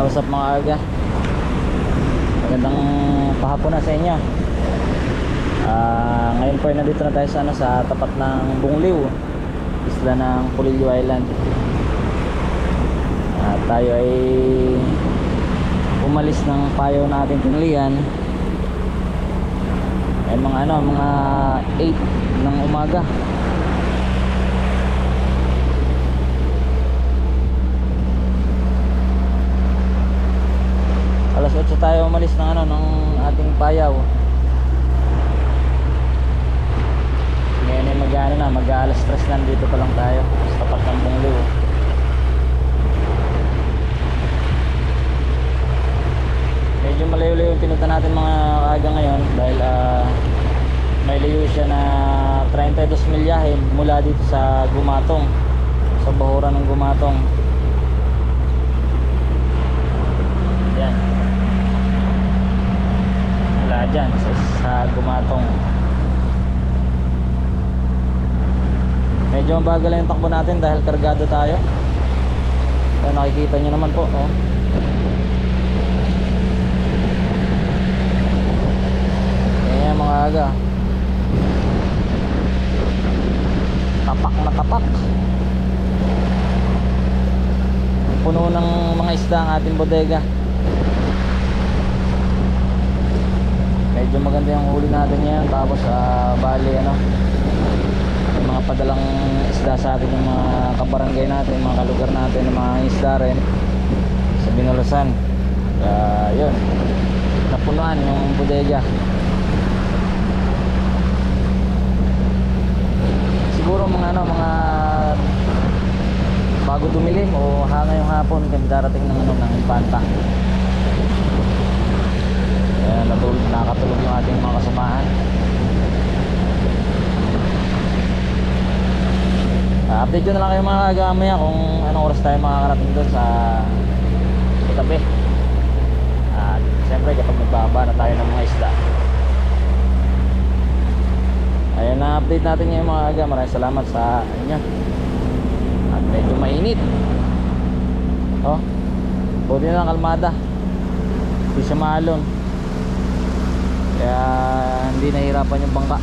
What's up mga aga? Magandang pahapon na sa inyo. Ngayon po ay nandito na tayo sa tapat ng Bungliw, isla ng Pulilio Island. At tayo ay umalis ng payo natin tinalian ay mga 8 ng umaga. Alas 8 tayo umalis ng ng ating payaw. Ngayon ay mag-alas 3 na, dito pa lang tayo sa tapat ng Bungliw. Medyo malayo-layo yung pinunta natin mga kaaga ngayon dahil may layo siya na 32 milyahe mula dito sa Gumatong, sa bahuran ng Gumatong. Yan, wala dyan sa Gumatong. Medyo mabagal lang yung takbo natin dahil kargado tayo. So, nakikita nyo naman po, oh. Yan mga aga, tapak na tapak, puno ng mga isda ang ating bodega. Medyo maganda yung huli natin yan. Tapos bali may mga padalang isda sa atin yung mga kabarangay natin, mga kalugar natin, yung mga isda rin sa Binulasan. Yun, napunuan yung bodega. Siguro mga bago dumilim o ngayong hapon kami darating ng ng Infanta. Nakatulog yung ating mga kasamahan. Update ko na lang kayo mga kagamaya kung anong oras tayo makakarating doon sa Itabi. At siyempre kapag nagbaba na tayo ng mga isda. Ayan na update natin ngayon mga aga. Maraming salamat sa inyo. At medyo mainit. Oh, buti na lang kalmada, hindi siya maalon, kaya hindi nahirapan yung bangka.